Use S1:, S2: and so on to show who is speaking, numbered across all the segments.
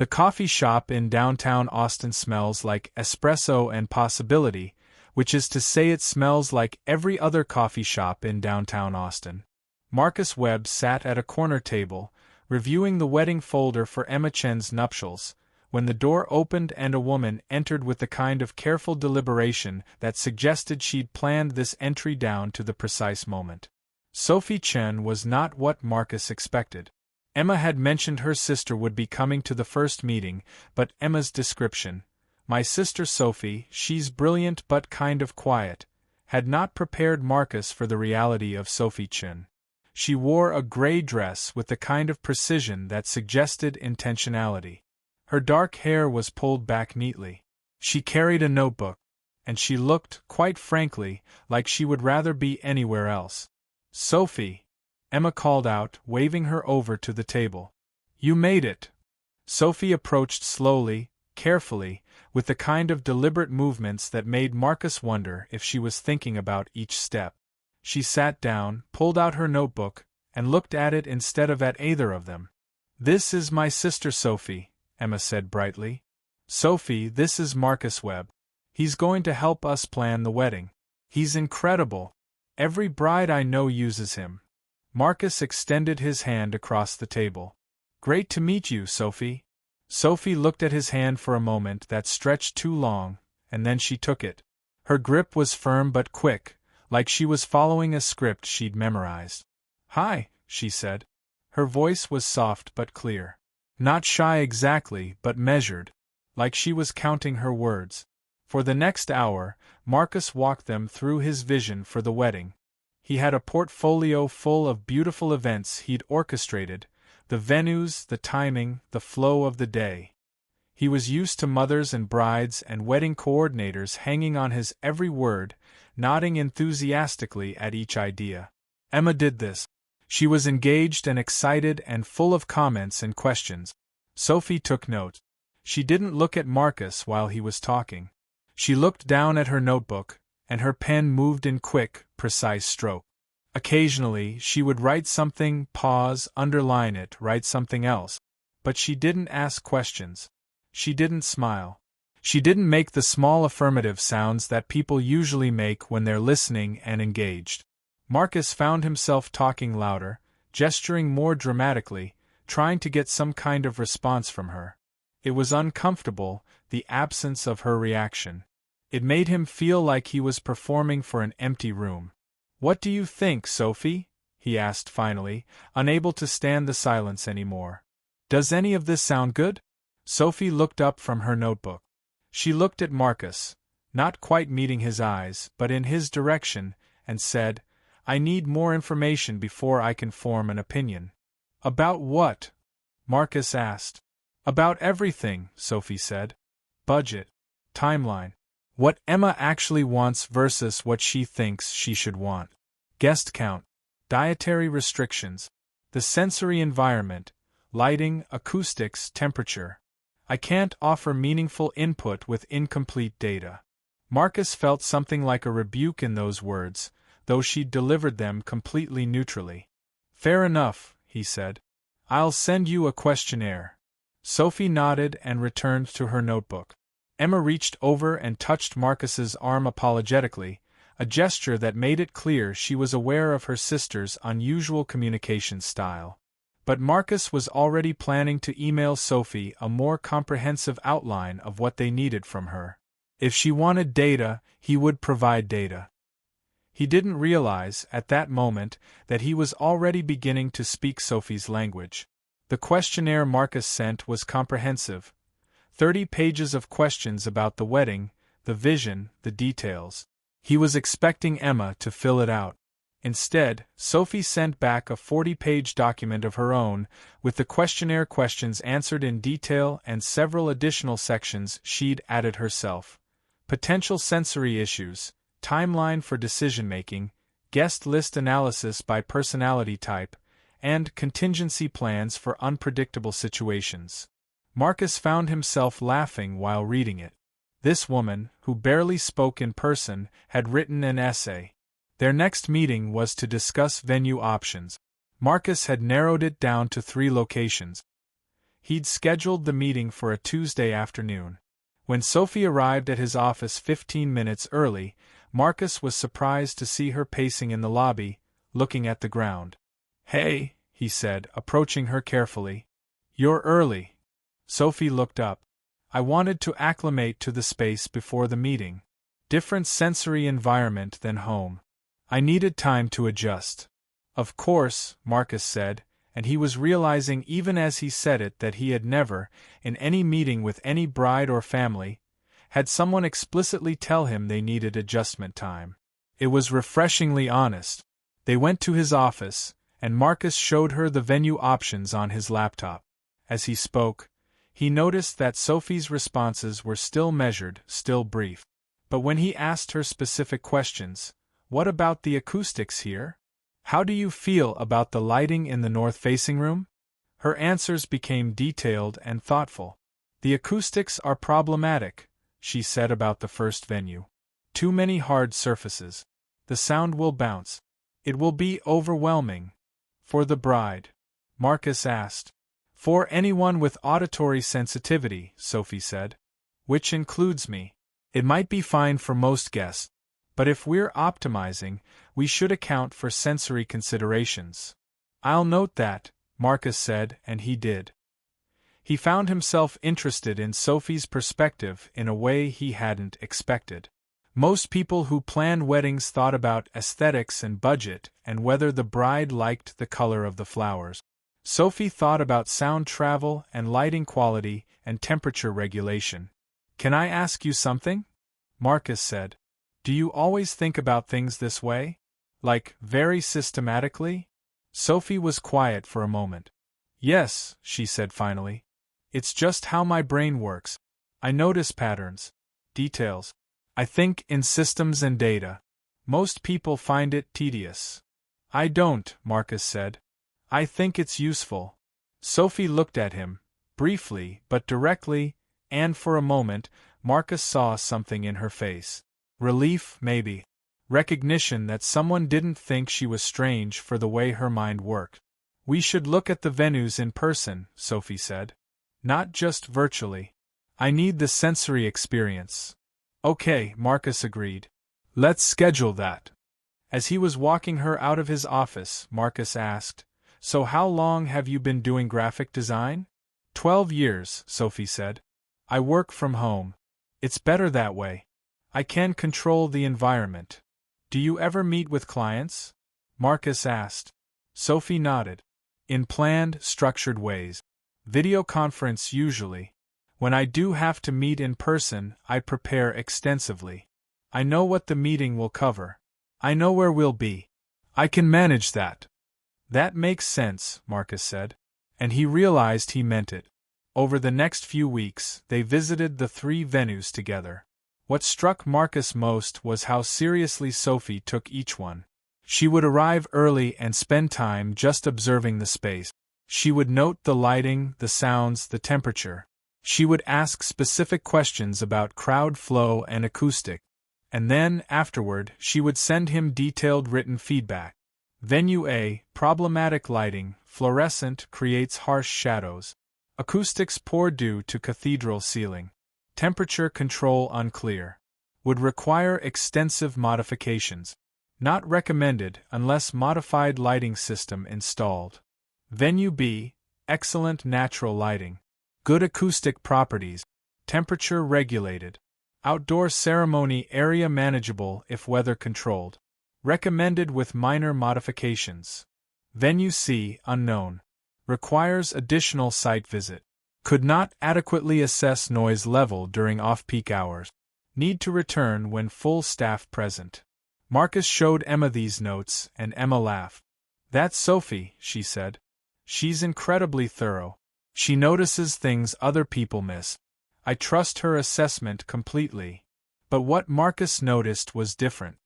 S1: The coffee shop in downtown Austin smells like espresso and possibility, which is to say it smells like every other coffee shop in downtown Austin. Marcus Webb sat at a corner table, reviewing the wedding folder for Emma Chen's nuptials, when the door opened and a woman entered with the kind of careful deliberation that suggested she'd planned this entry down to the precise moment. Sophie Chen was not what Marcus expected. Emma had mentioned her sister would be coming to the first meeting, but Emma's description, "My sister Sophie, she's brilliant but kind of quiet," had not prepared Marcus for the reality of Sophie Chen. She wore a gray dress with the kind of precision that suggested intentionality. Her dark hair was pulled back neatly. She carried a notebook, and she looked, quite frankly, like she would rather be anywhere else. "Sophie," Emma called out, waving her over to the table. "You made it." Sophie approached slowly, carefully, with the kind of deliberate movements that made Marcus wonder if she was thinking about each step. She sat down, pulled out her notebook, and looked at it instead of at either of them. "This is my sister Sophie," Emma said brightly. "Sophie, this is Marcus Webb. He's going to help us plan the wedding. He's incredible. Every bride I know uses him." Marcus extended his hand across the table. "Great to meet you, Sophie." Sophie looked at his hand for a moment that stretched too long, and then she took it. Her grip was firm but quick, like she was following a script she'd memorized. "Hi," she said. Her voice was soft but clear. Not shy exactly, but measured, like she was counting her words. For the next hour, Marcus walked them through his vision for the wedding. He had a portfolio full of beautiful events he'd orchestrated, the venues, the timing, the flow of the day. He was used to mothers and brides and wedding coordinators hanging on his every word, nodding enthusiastically at each idea. Emma did this. She was engaged and excited and full of comments and questions. Sophie took note. She didn't look at Marcus while he was talking. She looked down at her notebook, and her pen moved in quick, precise stroke. Occasionally, she would write something, pause, underline it, write something else. But she didn't ask questions. She didn't smile. She didn't make the small affirmative sounds that people usually make when they're listening and engaged. Marcus found himself talking louder, gesturing more dramatically, trying to get some kind of response from her. It was uncomfortable, the absence of her reaction. It made him feel like he was performing for an empty room. "What do you think, Sophie?" he asked finally, unable to stand the silence anymore. "Does any of this sound good?" Sophie looked up from her notebook. She looked at Marcus, not quite meeting his eyes, but in his direction, and said, "I need more information before I can form an opinion." "About what?" Marcus asked. "About everything," Sophie said. "Budget. Timeline. What Emma actually wants versus what she thinks she should want. Guest count. Dietary restrictions. The sensory environment. Lighting, acoustics, temperature. I can't offer meaningful input with incomplete data." Marcus felt something like a rebuke in those words, though she'd delivered them completely neutrally. "Fair enough," he said. "I'll send you a questionnaire." Sophie nodded and returned to her notebook. Emma reached over and touched Marcus's arm apologetically, a gesture that made it clear she was aware of her sister's unusual communication style. But Marcus was already planning to email Sophie a more comprehensive outline of what they needed from her. If she wanted data, he would provide data. He didn't realize, at that moment, that he was already beginning to speak Sophie's language. The questionnaire Marcus sent was comprehensive. 30 pages of questions about the wedding, the vision, the details. He was expecting Emma to fill it out. Instead, Sophie sent back a 40-page document of her own, with the questionnaire questions answered in detail and several additional sections she'd added herself. Potential sensory issues, timeline for decision-making, guest list analysis by personality type, and contingency plans for unpredictable situations. Marcus found himself laughing while reading it. This woman, who barely spoke in person, had written an essay. Their next meeting was to discuss venue options. Marcus had narrowed it down to 3 locations. He'd scheduled the meeting for a Tuesday afternoon. When Sophie arrived at his office 15 minutes early, Marcus was surprised to see her pacing in the lobby, looking at the ground. "Hey," he said, approaching her carefully. "You're early." Sophie looked up. "I wanted to acclimate to the space before the meeting. Different sensory environment than home. I needed time to adjust." "Of course," Marcus said, and he was realizing even as he said it that he had never, in any meeting with any bride or family, had someone explicitly tell him they needed adjustment time. It was refreshingly honest. They went to his office, and Marcus showed her the venue options on his laptop. As he spoke, he noticed that Sophie's responses were still measured, still brief. But when he asked her specific questions, "What about the acoustics here? How do you feel about the lighting in the north-facing room?" her answers became detailed and thoughtful. "The acoustics are problematic," she said about the first venue. "Too many hard surfaces. The sound will bounce. It will be overwhelming." "For the bride?" Marcus asked. "For anyone with auditory sensitivity," Sophie said. "Which includes me. It might be fine for most guests, but if we're optimizing, we should account for sensory considerations." "I'll note that," Marcus said, and he did. He found himself interested in Sophie's perspective in a way he hadn't expected. Most people who planned weddings thought about aesthetics and budget and whether the bride liked the color of the flowers. Sophie thought about sound travel and lighting quality and temperature regulation. "Can I ask you something?" Marcus said. "Do you always think about things this way? Like, very systematically?" Sophie was quiet for a moment. "Yes," she said finally. "It's just how my brain works. I notice patterns, details. I think in systems and data. Most people find it tedious." "I don't," Marcus said. "I think it's useful." Sophie looked at him, briefly but directly, and for a moment, Marcus saw something in her face. Relief, maybe. Recognition that someone didn't think she was strange for the way her mind worked. "We should look at the venues in person," Sophie said. "Not just virtually. I need the sensory experience." "Okay," Marcus agreed. "Let's schedule that." As he was walking her out of his office, Marcus asked, "So how long have you been doing graphic design?" 12 years, Sophie said. "I work from home. It's better that way. I can control the environment." "Do you ever meet with clients?" Marcus asked. Sophie nodded. "In planned, structured ways. Video conference usually. When I do have to meet in person, I prepare extensively. I know what the meeting will cover. I know where we'll be. I can manage that." "That makes sense," Marcus said. And he realized he meant it. Over the next few weeks, they visited the 3 venues together. What struck Marcus most was how seriously Sophie took each one. She would arrive early and spend time just observing the space. She would note the lighting, the sounds, the temperature. She would ask specific questions about crowd flow and acoustic. And then, afterward, she would send him detailed written feedback. Venue A, problematic lighting, fluorescent, creates harsh shadows. Acoustics poor due to cathedral ceiling. Temperature control unclear. Would require extensive modifications. Not recommended unless modified lighting system installed. Venue B, excellent natural lighting. Good acoustic properties. Temperature regulated. Outdoor ceremony area manageable if weather controlled. Recommended with minor modifications. Venue C, unknown. Requires additional site visit. Could not adequately assess noise level during off-peak hours. Need to return when full staff present. Marcus showed Emma these notes, and Emma laughed. "That's Sophie," she said. "She's incredibly thorough. She notices things other people miss. I trust her assessment completely." But what Marcus noticed was different.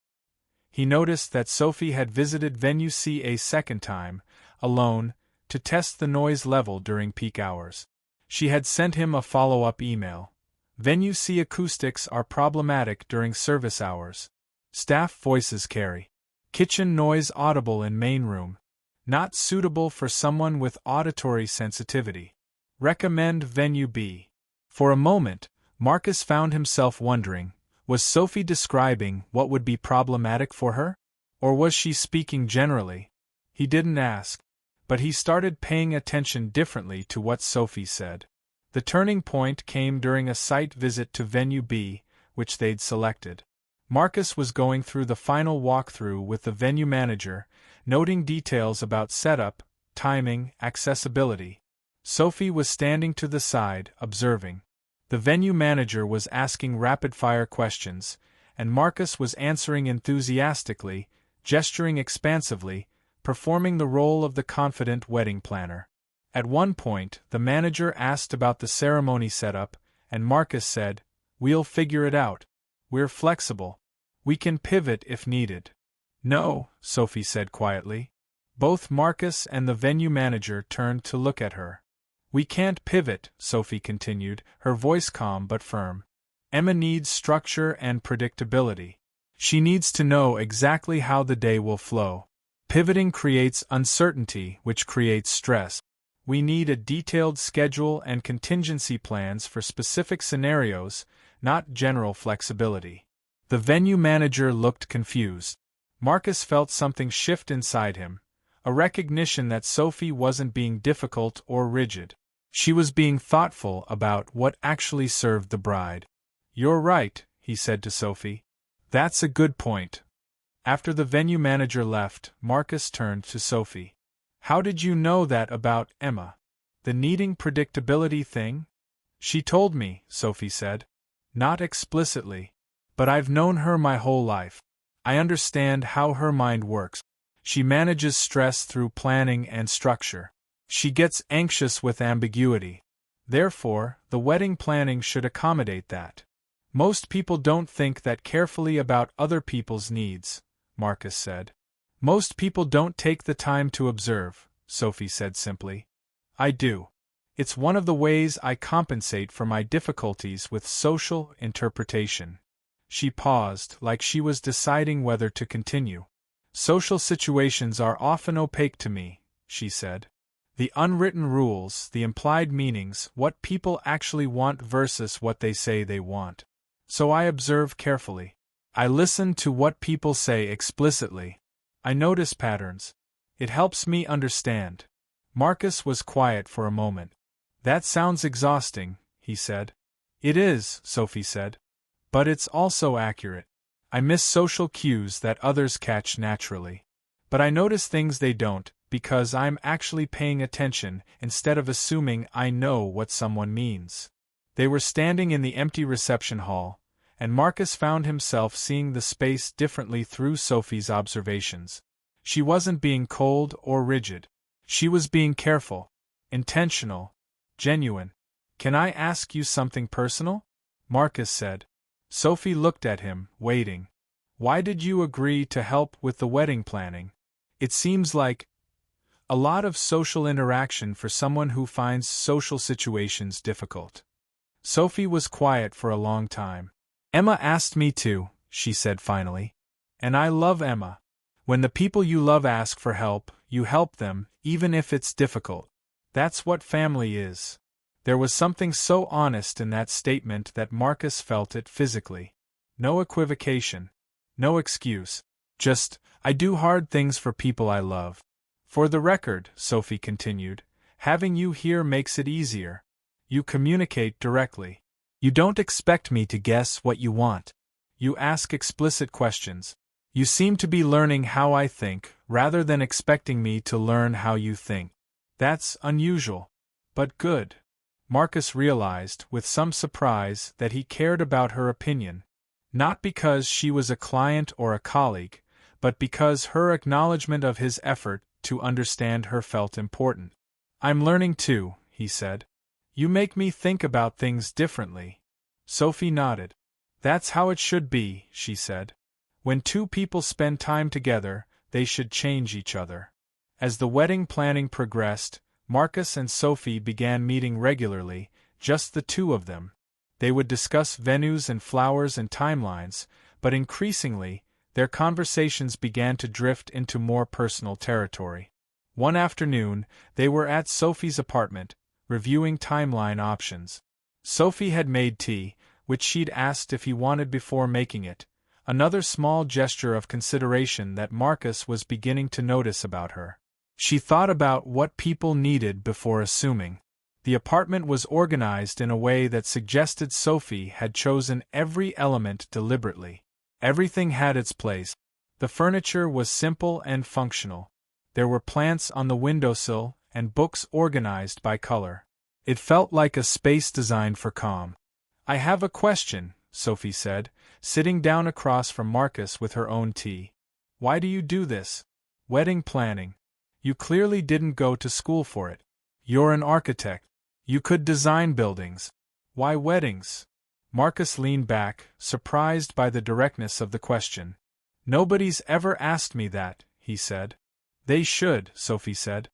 S1: He noticed that Sophie had visited Venue C a second time, alone, to test the noise level during peak hours. She had sent him a follow-up email. Venue C acoustics are problematic during service hours. Staff voices carry. Kitchen noise audible in main room. Not suitable for someone with auditory sensitivity. Recommend venue B. For a moment, Marcus found himself wondering, was Sophie describing what would be problematic for her? Or was she speaking generally? He didn't ask, but he started paying attention differently to what Sophie said. The turning point came during a site visit to venue B, which they'd selected. Marcus was going through the final walkthrough with the venue manager, noting details about setup, timing, accessibility. Sophie was standing to the side, observing. The venue manager was asking rapid-fire questions, and Marcus was answering enthusiastically, gesturing expansively, performing the role of the confident wedding planner. At one point, the manager asked about the ceremony setup, and Marcus said, "We'll figure it out. We're flexible. We can pivot if needed." "No," Sophie said quietly. Both Marcus and the venue manager turned to look at her. "We can't pivot," Sophie continued, her voice calm but firm. "Emma needs structure and predictability. She needs to know exactly how the day will flow. Pivoting creates uncertainty, which creates stress. We need a detailed schedule and contingency plans for specific scenarios, not general flexibility." The venue manager looked confused. Marcus felt something shift inside him, a recognition that Sophie wasn't being difficult or rigid. She was being thoughtful about what actually served the bride. "You're right," he said to Sophie. "That's a good point." After the venue manager left, Marcus turned to Sophie. "How did you know that about Emma? The needing predictability thing?" "She told me," Sophie said. "Not explicitly. But I've known her my whole life. I understand how her mind works. She manages stress through planning and structure. She gets anxious with ambiguity. Therefore, the wedding planning should accommodate that. Most people don't think that carefully about other people's needs," Marcus said. "Most people don't take the time to observe," Sophie said simply. "I do. It's one of the ways I compensate for my difficulties with social interpretation." She paused, like she was deciding whether to continue. "Social situations are often opaque to me," she said. "The unwritten rules, the implied meanings, what people actually want versus what they say they want. So I observe carefully. I listen to what people say explicitly. I notice patterns. It helps me understand." Marcus was quiet for a moment. "That sounds exhausting," he said. "It is," Sophie said. "But it's also accurate. I miss social cues that others catch naturally. But I notice things they don't, because I'm actually paying attention instead of assuming I know what someone means." They were standing in the empty reception hall, and Marcus found himself seeing the space differently through Sophie's observations. She wasn't being cold or rigid. She was being careful, intentional, genuine. "Can I ask you something personal?" Marcus said. Sophie looked at him, waiting. "Why did you agree to help with the wedding planning? It seems like a lot of social interaction for someone who finds social situations difficult." Sophie was quiet for a long time. "Emma asked me to," she said finally. "And I love Emma. When the people you love ask for help, you help them, even if it's difficult. That's what family is." There was something so honest in that statement that Marcus felt it physically. No equivocation. No excuse. Just, "I do hard things for people I love." "For the record," Sophie continued, "having you here makes it easier. You communicate directly. You don't expect me to guess what you want. You ask explicit questions. You seem to be learning how I think, rather than expecting me to learn how you think. That's unusual. But good." Marcus realized, with some surprise, that he cared about her opinion. Not because she was a client or a colleague, but because her acknowledgement of his effort to understand her felt important. "I'm learning too," he said. "You make me think about things differently." Sophie nodded. "That's how it should be," she said. "When two people spend time together, they should change each other." As the wedding planning progressed, Marcus and Sophie began meeting regularly, just the two of them. They would discuss venues and flowers and timelines, but increasingly, their conversations began to drift into more personal territory. One afternoon, they were at Sophie's apartment, reviewing timeline options. Sophie had made tea, which she'd asked if he wanted before making it, another small gesture of consideration that Marcus was beginning to notice about her. She thought about what people needed before assuming. The apartment was organized in a way that suggested Sophie had chosen every element deliberately. Everything had its place. The furniture was simple and functional. There were plants on the windowsill and books organized by color. It felt like a space designed for calm. "I have a question," Sophie said, sitting down across from Marcus with her own tea. "Why do you do this? Wedding planning. You clearly didn't go to school for it. You're an architect. You could design buildings. Why weddings?" Marcus leaned back, surprised by the directness of the question. "Nobody's ever asked me that," he said. "They should," Sophie said.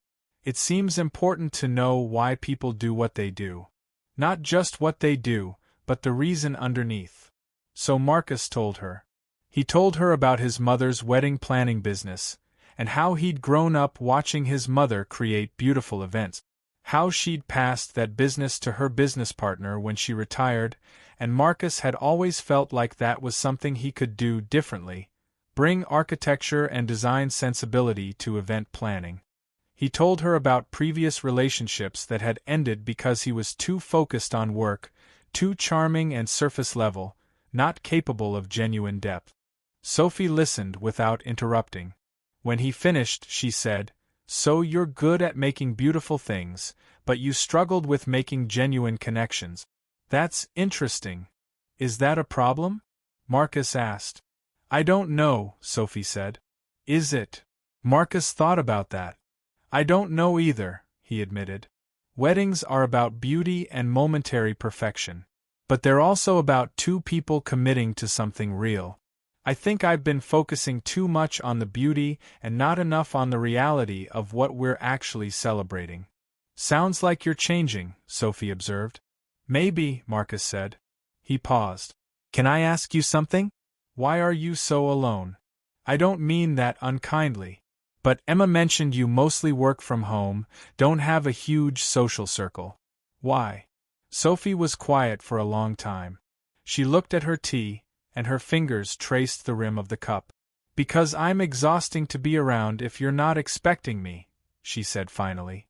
S1: "It seems important to know why people do what they do. Not just what they do, but the reason underneath." So Marcus told her. He told her about his mother's wedding planning business, and how he'd grown up watching his mother create beautiful events. How she'd passed that business to her business partner when she retired, and Marcus had always felt like that was something he could do differently, bring architecture and design sensibility to event planning. He told her about previous relationships that had ended because he was too focused on work, too charming and surface level, not capable of genuine depth. Sophie listened without interrupting. When he finished, she said, "So you're good at making beautiful things, but you struggled with making genuine connections. That's interesting. Is that a problem?" Marcus asked. "I don't know," Sophie said. "Is it?" Marcus thought about that. "I don't know either," he admitted. "Weddings are about beauty and momentary perfection. But they're also about two people committing to something real. I think I've been focusing too much on the beauty and not enough on the reality of what we're actually celebrating." "Sounds like you're changing," Sophie observed. "Maybe," Marcus said. He paused. "Can I ask you something? Why are you so alone? I don't mean that unkindly. But Emma mentioned you mostly work from home, don't have a huge social circle. Why?" Sophie was quiet for a long time. She looked at her tea, and her fingers traced the rim of the cup. "Because I'm exhausting to be around if you're not expecting me," she said finally.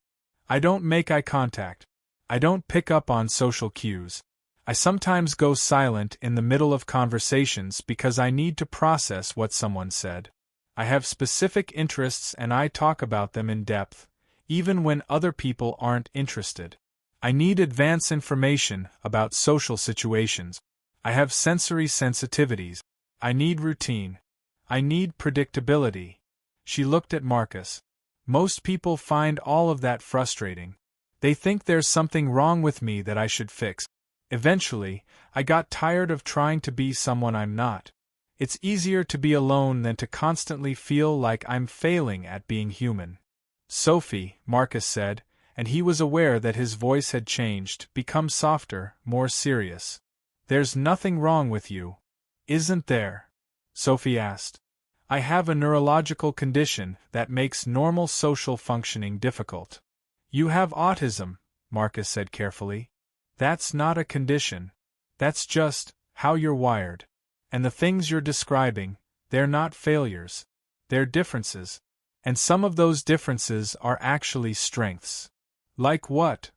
S1: "I don't make eye contact. I don't pick up on social cues. I sometimes go silent in the middle of conversations because I need to process what someone said. I have specific interests and I talk about them in depth, even when other people aren't interested. I need advance information about social situations. I have sensory sensitivities. I need routine. I need predictability." She looked at Marcus. "Most people find all of that frustrating. They think there's something wrong with me that I should fix. Eventually, I got tired of trying to be someone I'm not. It's easier to be alone than to constantly feel like I'm failing at being human." "Sophie," Marcus said, and he was aware that his voice had changed, become softer, more serious. "There's nothing wrong with you. Isn't there?" Sophie asked. "I have a neurological condition that makes normal social functioning difficult." "You have autism," Marcus said carefully. "That's not a condition. That's just how you're wired. And the things you're describing, they're not failures. They're differences. And some of those differences are actually strengths." "Like what?"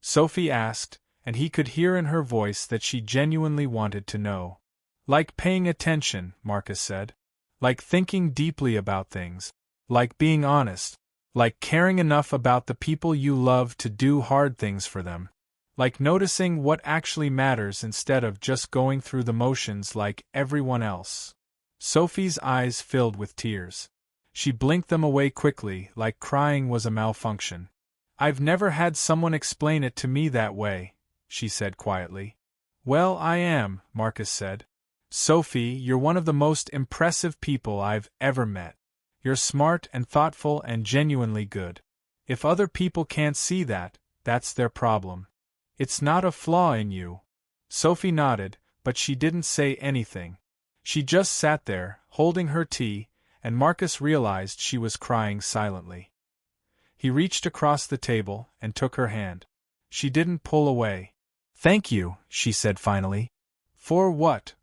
S1: Sophie asked, and he could hear in her voice that she genuinely wanted to know. "Like paying attention," Marcus said. "Like thinking deeply about things. Like being honest. Like caring enough about the people you love to do hard things for them. Like noticing what actually matters instead of just going through the motions like everyone else." Sophie's eyes filled with tears. She blinked them away quickly, like crying was a malfunction. "I've never had someone explain it to me that way," she said quietly. "Well, I am," Marcus said. "Sophie, you're one of the most impressive people I've ever met. You're smart and thoughtful and genuinely good. If other people can't see that, that's their problem. It's not a flaw in you." Sophie nodded, but she didn't say anything. She just sat there, holding her tea, and Marcus realized she was crying silently. He reached across the table and took her hand. She didn't pull away. "Thank you," she said finally. "For what?"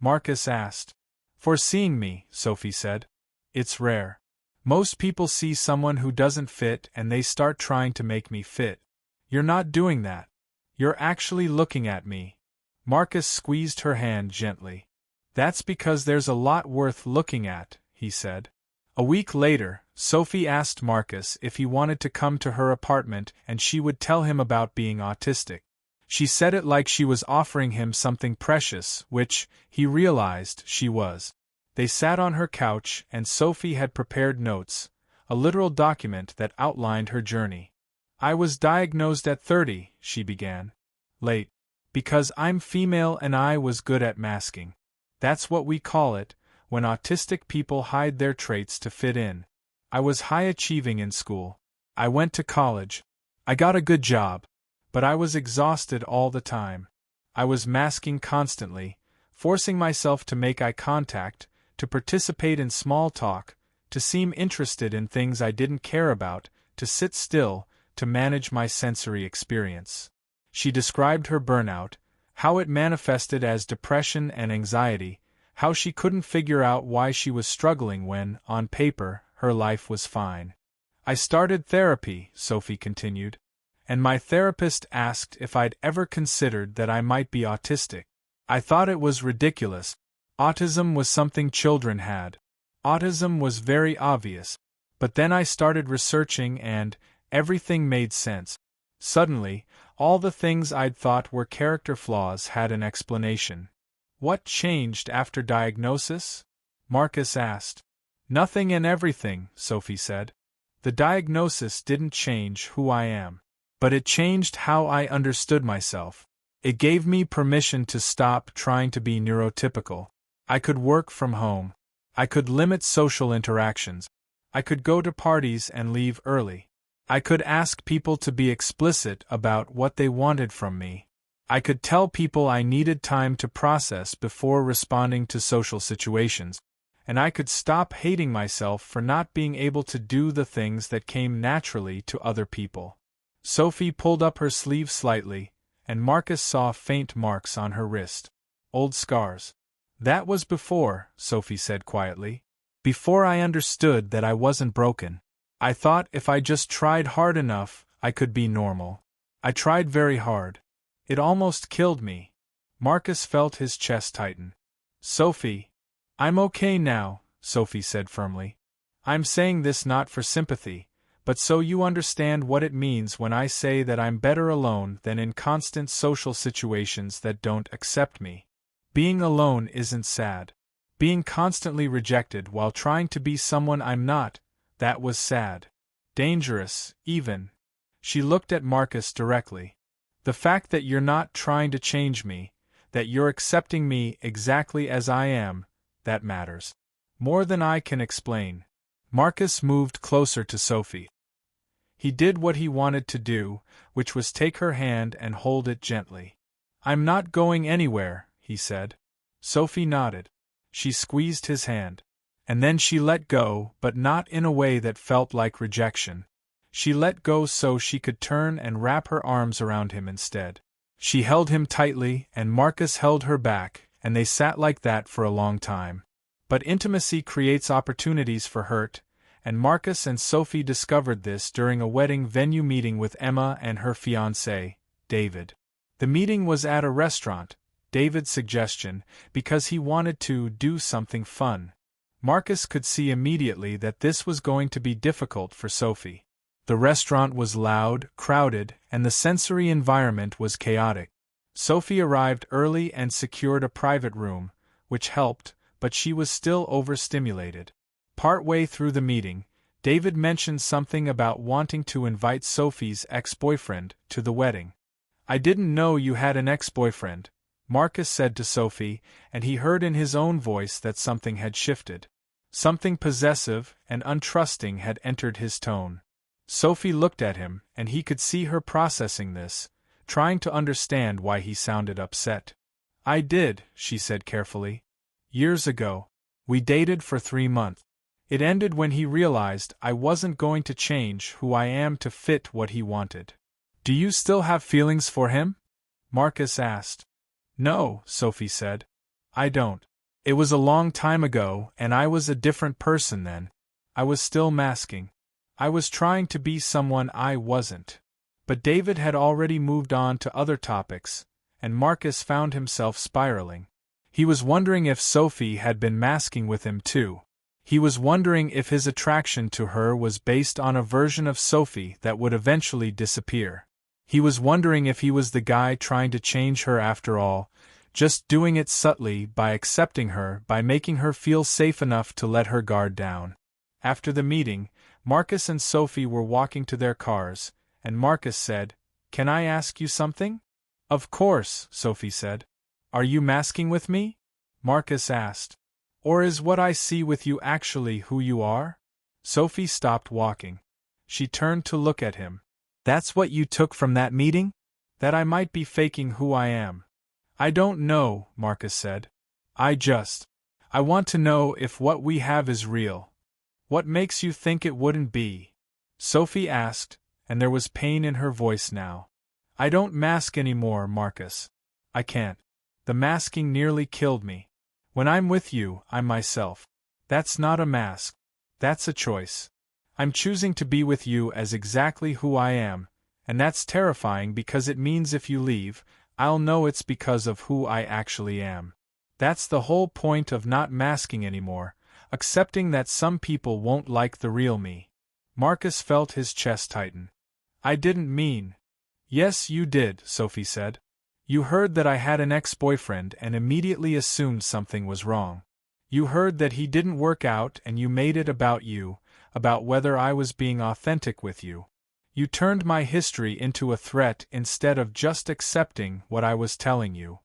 S1: Marcus asked. "For seeing me," Sophie said. "It's rare. Most people see someone who doesn't fit and they start trying to make me fit. You're not doing that. You're actually looking at me." Marcus squeezed her hand gently. "That's because there's a lot worth looking at," he said. A week later, Sophie asked Marcus if he wanted to come to her apartment and she would tell him about being autistic. She said it like she was offering him something precious, which, he realized, she was. They sat on her couch and Sophie had prepared notes, a literal document that outlined her journey. "I was diagnosed at 30, she began. "Late. Because I'm female and I was good at masking. That's what we call it, when autistic people hide their traits to fit in. I was high-achieving in school. I went to college. I got a good job. But I was exhausted all the time. I was masking constantly, forcing myself to make eye contact, to participate in small talk, to seem interested in things I didn't care about, to sit still, to manage my sensory experience." She described her burnout, how it manifested as depression and anxiety, how she couldn't figure out why she was struggling when, on paper, her life was fine. "I started therapy," Sophie continued, "and my therapist asked if I'd ever considered that I might be autistic. I thought it was ridiculous. Autism was something children had. Autism was very obvious. But then I started researching and everything made sense. Suddenly, all the things I'd thought were character flaws had an explanation." "What changed after diagnosis?" Marcus asked. "Nothing and everything," Sophie said. "The diagnosis didn't change who I am. But it changed how I understood myself. It gave me permission to stop trying to be neurotypical. I could work from home. I could limit social interactions. I could go to parties and leave early. I could ask people to be explicit about what they wanted from me. I could tell people I needed time to process before responding to social situations. And I could stop hating myself for not being able to do the things that came naturally to other people." Sophie pulled up her sleeve slightly, and Marcus saw faint marks on her wrist. "Old scars." "That was before," Sophie said quietly. "Before I understood that I wasn't broken. I thought if I just tried hard enough, I could be normal. I tried very hard. It almost killed me." Marcus felt his chest tighten. "Sophie." "I'm okay now," Sophie said firmly. "I'm saying this not for sympathy, but so you understand what it means when I say that I'm better alone than in constant social situations that don't accept me. Being alone isn't sad. Being constantly rejected while trying to be someone I'm not, that was sad. Dangerous, even." She looked at Marcus directly. "The fact that you're not trying to change me, that you're accepting me exactly as I am, that matters. More than I can explain." Marcus moved closer to Sophie. He did what he wanted to do, which was take her hand and hold it gently. "I'm not going anywhere," he said. Sophie nodded. She squeezed his hand. And then she let go, but not in a way that felt like rejection. She let go so she could turn and wrap her arms around him instead. She held him tightly, and Marcus held her back, and they sat like that for a long time. But intimacy creates opportunities for hurt, and Marcus and Sophie discovered this during a wedding venue meeting with Emma and her fiancé, David. The meeting was at a restaurant, David's suggestion, because he wanted to do something fun. Marcus could see immediately that this was going to be difficult for Sophie. The restaurant was loud, crowded, and the sensory environment was chaotic. Sophie arrived early and secured a private room, which helped, but she was still overstimulated. Partway through the meeting, David mentioned something about wanting to invite Sophie's ex-boyfriend to the wedding. "I didn't know you had an ex-boyfriend," Marcus said to Sophie, and he heard in his own voice that something had shifted. Something possessive and untrusting had entered his tone. Sophie looked at him, and he could see her processing this, trying to understand why he sounded upset. "I did," she said carefully. "Years ago. We dated for 3 months. It ended when he realized I wasn't going to change who I am to fit what he wanted. Do you still have feelings for him? Marcus asked. No, Sophie said. I don't. It was a long time ago, and I was a different person then. I was still masking. I was trying to be someone I wasn't. But David had already moved on to other topics, and Marcus found himself spiraling. He was wondering if Sophie had been masking with him too. He was wondering if his attraction to her was based on a version of Sophie that would eventually disappear. He was wondering if he was the guy trying to change her after all, just doing it subtly by accepting her, by making her feel safe enough to let her guard down. After the meeting, Marcus and Sophie were walking to their cars, and Marcus said, "Can I ask you something?" "Of course," Sophie said. "Are you masking with me?" Marcus asked. "Or is what I see with you actually who you are?" Sophie stopped walking. She turned to look at him. "That's what you took from that meeting? That I might be faking who I am?" "I don't know," Marcus said. I want to know if what we have is real." "What makes you think it wouldn't be?" Sophie asked, and there was pain in her voice now. "I don't mask anymore, Marcus. I can't. The masking nearly killed me. When I'm with you, I'm myself. That's not a mask. That's a choice. I'm choosing to be with you as exactly who I am, and that's terrifying because it means if you leave, I'll know it's because of who I actually am. That's the whole point of not masking anymore, accepting that some people won't like the real me." Marcus felt his chest tighten. "I didn't mean." "Yes, you did," Sophie said. "You heard that I had an ex-boyfriend and immediately assumed something was wrong. You heard that he didn't work out and you made it about you, about whether I was being authentic with you. You turned my history into a threat instead of just accepting what I was telling you."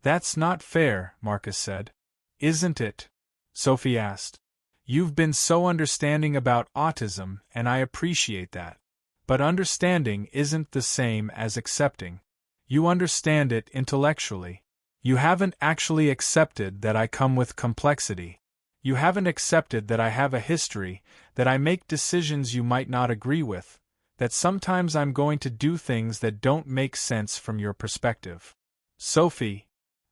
S1: "That's not fair," Marcus said. "Isn't it?" Sophie asked. "You've been so understanding about autism, and I appreciate that. But understanding isn't the same as accepting. You understand it intellectually. You haven't actually accepted that I come with complexity. You haven't accepted that I have a history, that I make decisions you might not agree with, that sometimes I'm going to do things that don't make sense from your perspective." "Sophie,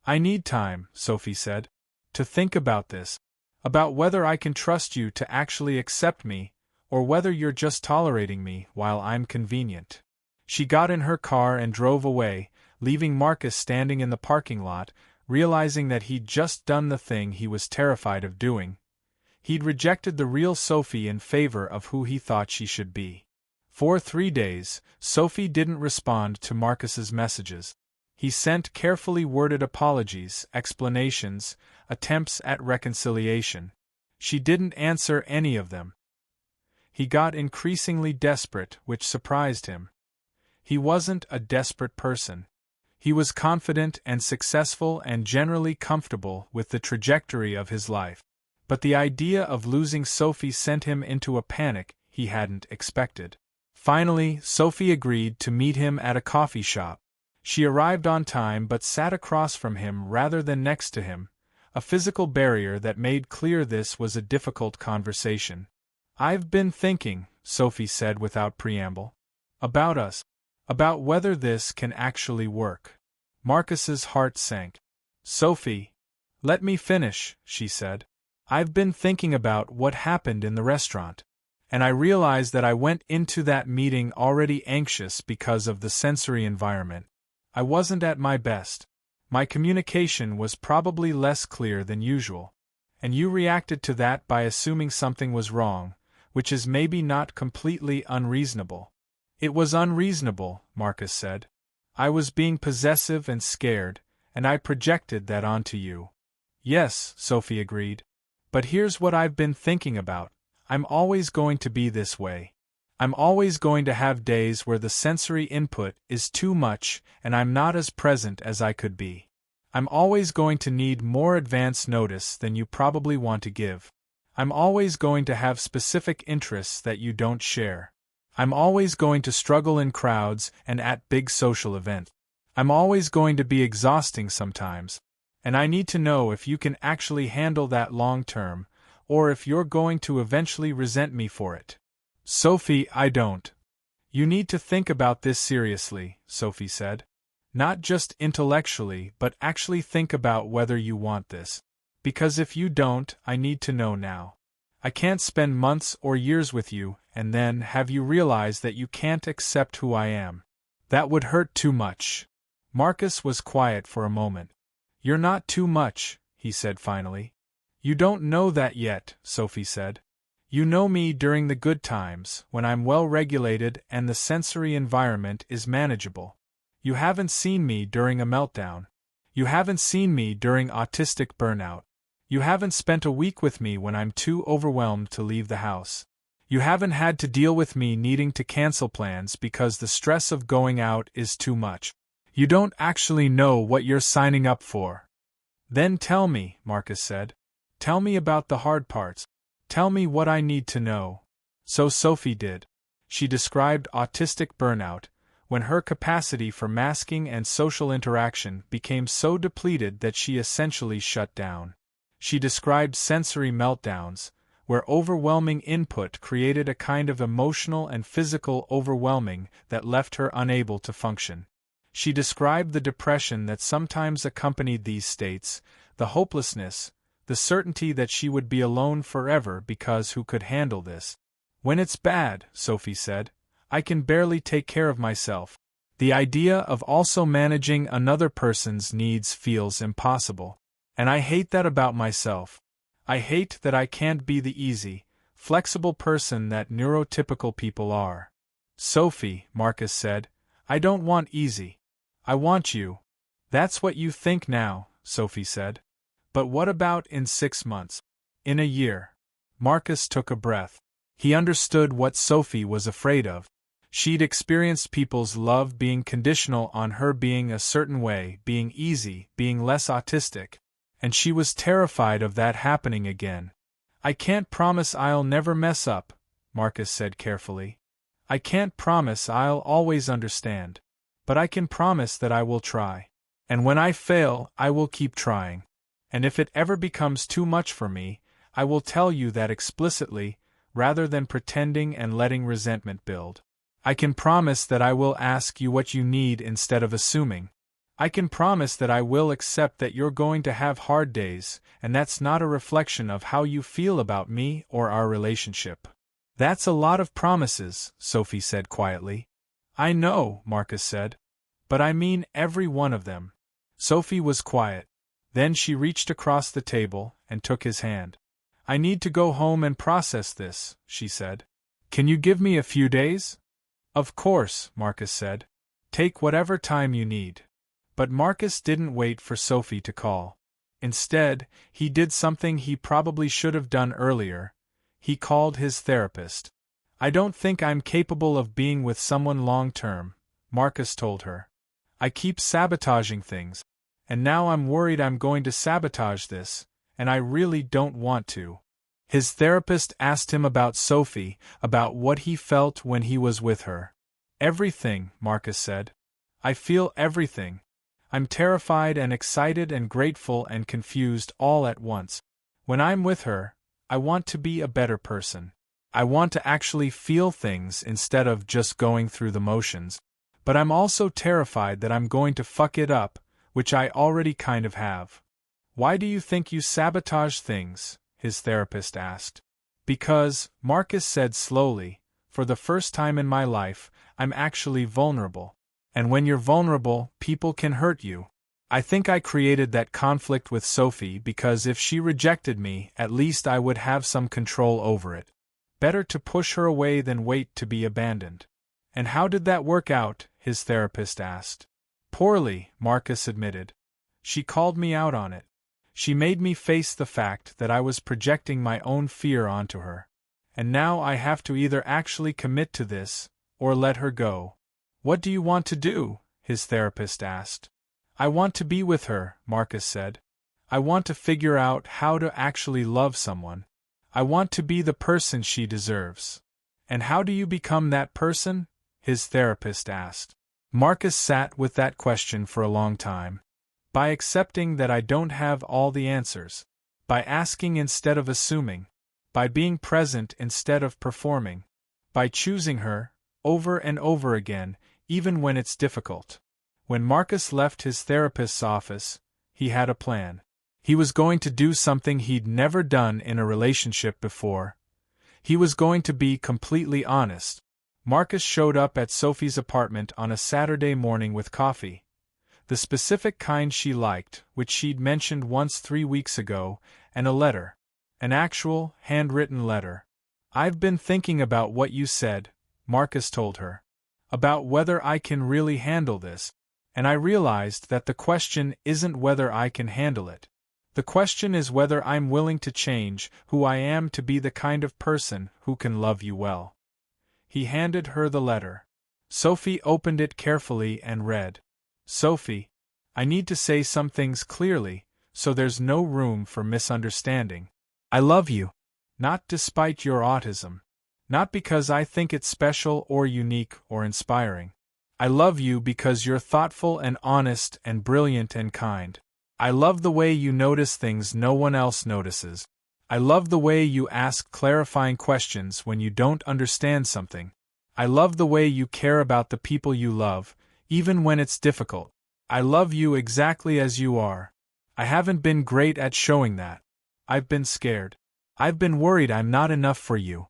S1: I need time," Sophie said, "to think about this. About whether I can trust you to actually accept me, or whether you're just tolerating me while I'm convenient." She got in her car and drove away, leaving Marcus standing in the parking lot, realizing that he'd just done the thing he was terrified of doing. He'd rejected the real Sophie in favor of who he thought she should be. For 3 days, Sophie didn't respond to Marcus's messages. He sent carefully worded apologies, explanations, attempts at reconciliation. She didn't answer any of them. He got increasingly desperate, which surprised him. He wasn't a desperate person. He was confident and successful and generally comfortable with the trajectory of his life. But the idea of losing Sophie sent him into a panic he hadn't expected. Finally, Sophie agreed to meet him at a coffee shop. She arrived on time but sat across from him rather than next to him, a physical barrier that made clear this was a difficult conversation. "I've been thinking," Sophie said without preamble, "about us. About whether this can actually work." Marcus's heart sank. "Sophie, let me finish," she said. "I've been thinking about what happened in the restaurant. And I realize that I went into that meeting already anxious because of the sensory environment. I wasn't at my best. My communication was probably less clear than usual. And you reacted to that by assuming something was wrong, which is maybe not completely unreasonable." "It was unreasonable," Marcus said. "I was being possessive and scared, and I projected that onto you." "Yes," Sophie agreed. "But here's what I've been thinking about. I'm always going to be this way. I'm always going to have days where the sensory input is too much and I'm not as present as I could be. I'm always going to need more advance notice than you probably want to give. I'm always going to have specific interests that you don't share. I'm always going to struggle in crowds and at big social events. I'm always going to be exhausting sometimes. And I need to know if you can actually handle that long term, or if you're going to eventually resent me for it." "Sophie, I don't." You need to think about this seriously, Sophie said. Not just intellectually, but actually think about whether you want this. Because if you don't, I need to know now. I can't spend months or years with you, and then have you realize that you can't accept who I am. That would hurt too much. Marcus was quiet for a moment. You're not too much, he said finally. You don't know that yet, Sophie said. You know me during the good times, when I'm well regulated and the sensory environment is manageable. You haven't seen me during a meltdown. You haven't seen me during autistic burnout. You haven't spent a week with me when I'm too overwhelmed to leave the house. You haven't had to deal with me needing to cancel plans because the stress of going out is too much. You don't actually know what you're signing up for. Then tell me, Marcus said. Tell me about the hard parts. Tell me what I need to know. So Sophie did. She described autistic burnout, when her capacity for masking and social interaction became so depleted that she essentially shut down. She described sensory meltdowns, where overwhelming input created a kind of emotional and physical overwhelming that left her unable to function. She described the depression that sometimes accompanied these states, the hopelessness, the certainty that she would be alone forever because who could handle this? When it's bad, Sophie said, I can barely take care of myself. The idea of also managing another person's needs feels impossible. And I hate that about myself. I hate that I can't be the easy, flexible person that neurotypical people are. Sophie, Marcus said, I don't want easy. I want you. That's what you think now, Sophie said. But what about in 6 months? In a year? Marcus took a breath. He understood what Sophie was afraid of. She'd experienced people's love being conditional on her being a certain way, being easy, being less autistic. And she was terrified of that happening again. I can't promise I'll never mess up, Marcus said carefully. I can't promise I'll always understand. But I can promise that I will try. And when I fail, I will keep trying. And if it ever becomes too much for me, I will tell you that explicitly, rather than pretending and letting resentment build. I can promise that I will ask you what you need instead of assuming. I can promise that I will accept that you're going to have hard days, and that's not a reflection of how you feel about me or our relationship. That's a lot of promises, Sophie said quietly. I know, Marcus said. But I mean every one of them. Sophie was quiet. Then she reached across the table and took his hand. I need to go home and process this, she said. Can you give me a few days? Of course, Marcus said. Take whatever time you need. But Marcus didn't wait for Sophie to call. Instead, he did something he probably should have done earlier. He called his therapist. I don't think I'm capable of being with someone long-term, Marcus told her. I keep sabotaging things, and now I'm worried I'm going to sabotage this, and I really don't want to. His therapist asked him about Sophie, about what he felt when he was with her. Everything, Marcus said. I feel everything. I'm terrified and excited and grateful and confused all at once. When I'm with her, I want to be a better person. I want to actually feel things instead of just going through the motions. But I'm also terrified that I'm going to fuck it up, which I already kind of have. Why do you think you sabotage things? His therapist asked. Because, Marcus said slowly, for the first time in my life, I'm actually vulnerable. And when you're vulnerable, people can hurt you. I think I created that conflict with Sophie because if she rejected me, at least I would have some control over it. Better to push her away than wait to be abandoned. And how did that work out? His therapist asked. Poorly, Marcus admitted. She called me out on it. She made me face the fact that I was projecting my own fear onto her. And now I have to either actually commit to this, or let her go. What do you want to do? His therapist asked. I want to be with her, Marcus said. I want to figure out how to actually love someone. I want to be the person she deserves. And how do you become that person? His therapist asked. Marcus sat with that question for a long time. By accepting that I don't have all the answers. By asking instead of assuming. By being present instead of performing. By choosing her, over and over again, even when it's difficult. When Marcus left his therapist's office, he had a plan. He was going to do something he'd never done in a relationship before. He was going to be completely honest. Marcus showed up at Sophie's apartment on a Saturday morning with coffee. The specific kind she liked, which she'd mentioned once 3 weeks ago, and a letter. An actual, handwritten letter. "I've been thinking about what you said," Marcus told her. "About whether I can really handle this. And I realized that the question isn't whether I can handle it. The question is whether I'm willing to change who I am to be the kind of person who can love you well." He handed her the letter. Sophie opened it carefully and read. "Sophie, I need to say some things clearly, so there's no room for misunderstanding. I love you. Not despite your autism. Not because I think it's special or unique or inspiring. I love you because you're thoughtful and honest and brilliant and kind. I love the way you notice things no one else notices. I love the way you ask clarifying questions when you don't understand something. I love the way you care about the people you love, even when it's difficult. I love you exactly as you are. I haven't been great at showing that. I've been scared. I've been worried I'm not enough for you.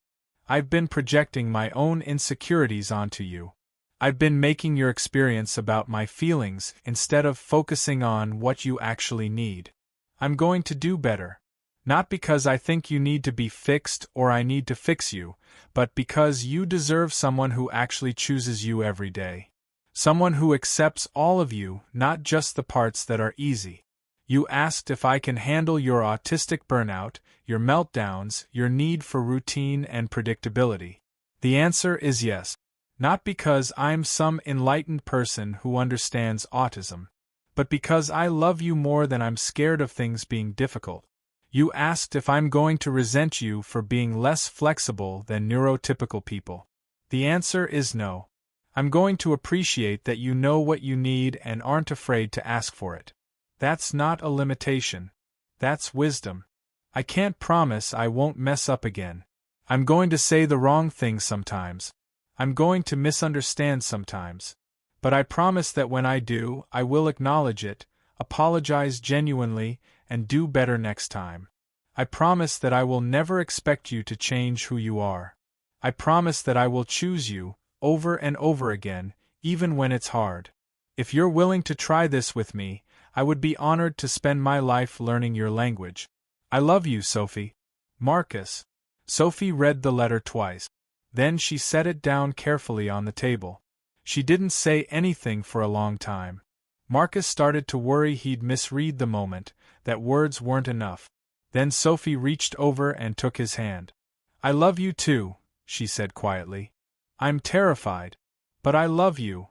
S1: I've been projecting my own insecurities onto you. I've been making your experience about my feelings instead of focusing on what you actually need. I'm going to do better. Not because I think you need to be fixed or I need to fix you, but because you deserve someone who actually chooses you every day. Someone who accepts all of you, not just the parts that are easy. You asked if I can handle your autistic burnout, your meltdowns, your need for routine and predictability. The answer is yes. Not because I'm some enlightened person who understands autism, but because I love you more than I'm scared of things being difficult. You asked if I'm going to resent you for being less flexible than neurotypical people. The answer is no. I'm going to appreciate that you know what you need and aren't afraid to ask for it. That's not a limitation. That's wisdom. I can't promise I won't mess up again. I'm going to say the wrong thing sometimes. I'm going to misunderstand sometimes. But I promise that when I do, I will acknowledge it, apologize genuinely, and do better next time. I promise that I will never expect you to change who you are. I promise that I will choose you, over and over again, even when it's hard. If you're willing to try this with me, I would be honored to spend my life learning your language. I love you, Sophie. Marcus. Sophie read the letter twice. Then she set it down carefully on the table. She didn't say anything for a long time. Marcus started to worry he'd misread the moment, that words weren't enough. Then Sophie reached over and took his hand. "I love you too," she said quietly. "I'm terrified. But I love you."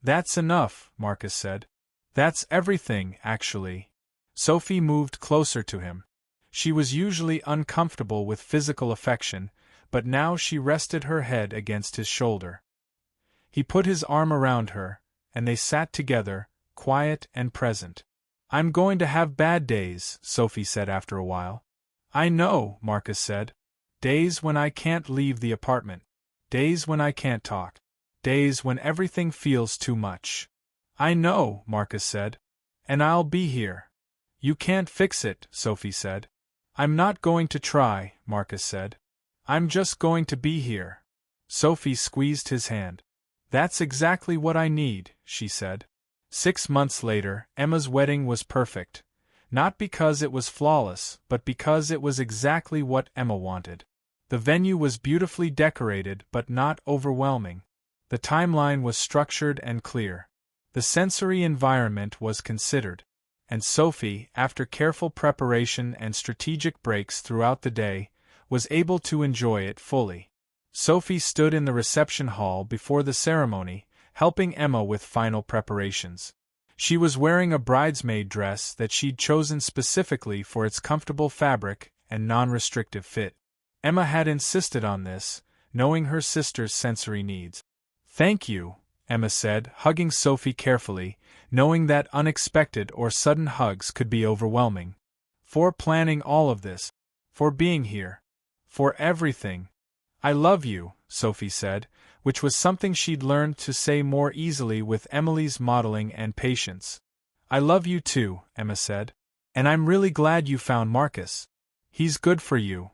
S1: "That's enough," Marcus said. "That's everything, actually." Sophie moved closer to him. She was usually uncomfortable with physical affection, but now she rested her head against his shoulder. He put his arm around her, and they sat together, quiet and present. "I'm going to have bad days," Sophie said after a while. "I know," Marcus said. "Days when I can't leave the apartment. Days when I can't talk. Days when everything feels too much." "I know," Marcus said. "And I'll be here." "You can't fix it," Sophie said. "I'm not going to try," Marcus said. "I'm just going to be here." Sophie squeezed his hand. "That's exactly what I need," she said. 6 months later, Emma's wedding was perfect. Not because it was flawless, but because it was exactly what Emma wanted. The venue was beautifully decorated but not overwhelming. The timeline was structured and clear. The sensory environment was considered. And Sophie, after careful preparation and strategic breaks throughout the day, was able to enjoy it fully. Sophie stood in the reception hall before the ceremony, helping Emma with final preparations. She was wearing a bridesmaid dress that she'd chosen specifically for its comfortable fabric and non-restrictive fit. Emma had insisted on this, knowing her sister's sensory needs. "Thank you," Emma said, hugging Sophie carefully, knowing that unexpected or sudden hugs could be overwhelming. "For planning all of this. For being here. For everything." "I love you," Sophie said, which was something she'd learned to say more easily with Emily's modeling and patience. "I love you too," Emma said. "And I'm really glad you found Marcus. He's good for you."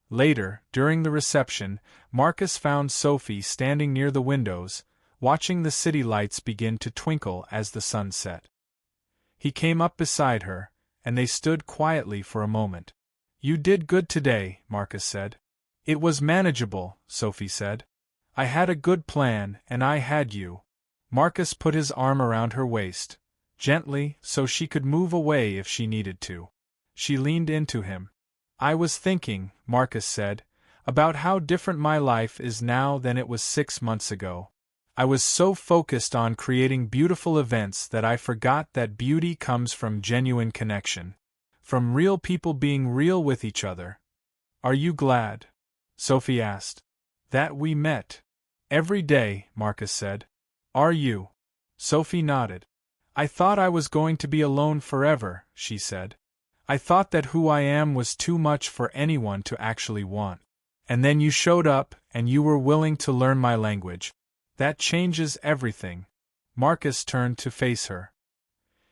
S1: Later, during the reception, Marcus found Sophie standing near the windows, watching the city lights begin to twinkle as the sun set. He came up beside her, and they stood quietly for a moment. "You did good today," Marcus said. "It was manageable," Sophie said. "I had a good plan, and I had you." Marcus put his arm around her waist, gently, so she could move away if she needed to. She leaned into him. "I was thinking," Marcus said, "about how different my life is now than it was 6 months ago. I was so focused on creating beautiful events that I forgot that beauty comes from genuine connection. From real people being real with each other." "Are you glad?" Sophie asked. "That we met?" "Every day," Marcus said. "Are you?" Sophie nodded. "I thought I was going to be alone forever," she said. "I thought that who I am was too much for anyone to actually want. And then you showed up, and you were willing to learn my language. That changes everything." Marcus turned to face her.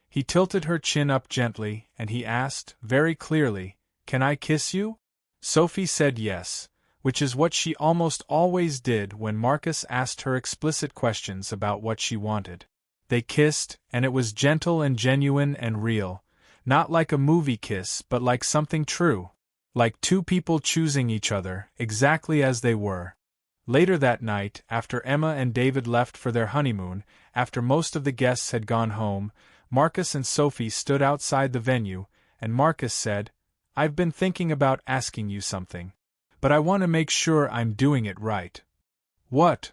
S1: He tilted her chin up gently, and he asked, very clearly, "Can I kiss you?" Sophie said yes, which is what she almost always did when Marcus asked her explicit questions about what she wanted. They kissed, and it was gentle and genuine and real, not like a movie kiss but like something true, like two people choosing each other, exactly as they were. Later that night, after Emma and David left for their honeymoon, after most of the guests had gone home, Marcus and Sophie stood outside the venue, and Marcus said, "I've been thinking about asking you something. But I want to make sure I'm doing it right." "What?"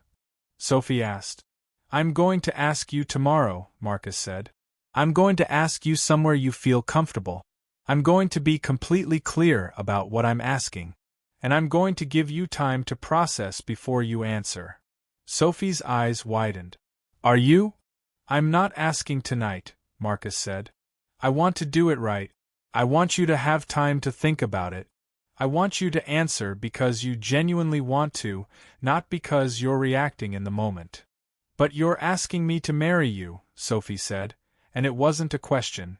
S1: Sophie asked. "I'm going to ask you tomorrow," Marcus said. "I'm going to ask you somewhere you feel comfortable. I'm going to be completely clear about what I'm asking. And I'm going to give you time to process before you answer." Sophie's eyes widened. "Are you?" "I'm not asking tonight," Marcus said. "I want to do it right. I want you to have time to think about it. I want you to answer because you genuinely want to, not because you're reacting in the moment." "But you're asking me to marry you," Sophie said, and it wasn't a question.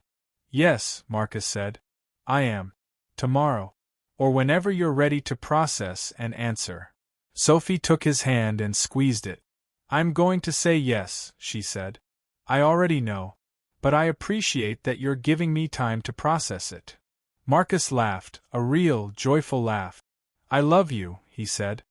S1: "Yes," Marcus said. "I am. Tomorrow. Or whenever you're ready to process and answer." Sophie took his hand and squeezed it. "I'm going to say yes," she said. "I already know. But I appreciate that you're giving me time to process it." Marcus laughed, a real, joyful laugh. "I love you," he said.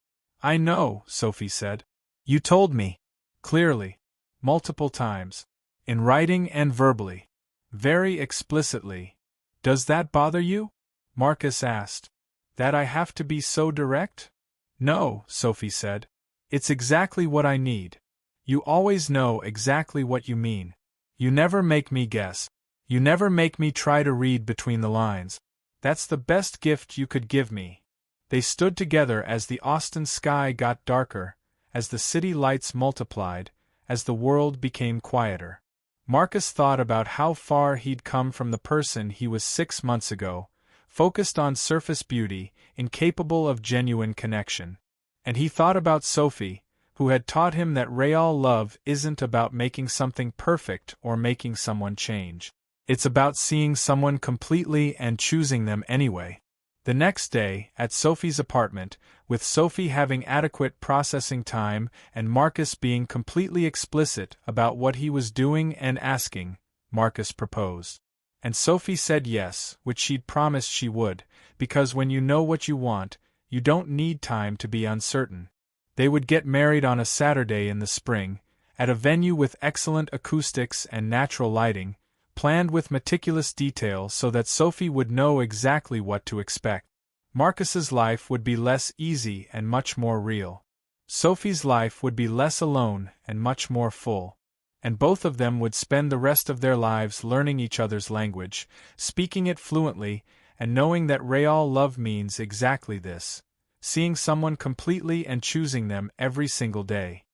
S1: "I know," Sophie said. "You told me. Clearly. Multiple times. In writing and verbally. Very explicitly. Does that bother you?" Marcus asked. "That I have to be so direct?" "No," Sophie said. "It's exactly what I need. You always know exactly what you mean. You never make me guess. You never make me try to read between the lines. That's the best gift you could give me." They stood together as the Austin sky got darker, as the city lights multiplied, as the world became quieter. Marcus thought about how far he'd come from the person he was 6 months ago, focused on surface beauty, incapable of genuine connection. And he thought about Sophie, who had taught him that real love isn't about making something perfect or making someone change. It's about seeing someone completely and choosing them anyway. The next day, at Sophie's apartment, with Sophie having adequate processing time and Marcus being completely explicit about what he was doing and asking, Marcus proposed. And Sophie said yes, which she'd promised she would, because when you know what you want, you don't need time to be uncertain. They would get married on a Saturday in the spring, at a venue with excellent acoustics and natural lighting, planned with meticulous detail so that Sophie would know exactly what to expect. Marcus's life would be less easy and much more real. Sophie's life would be less alone and much more full. And both of them would spend the rest of their lives learning each other's language, speaking it fluently, and knowing that real love means exactly this: seeing someone completely and choosing them every single day.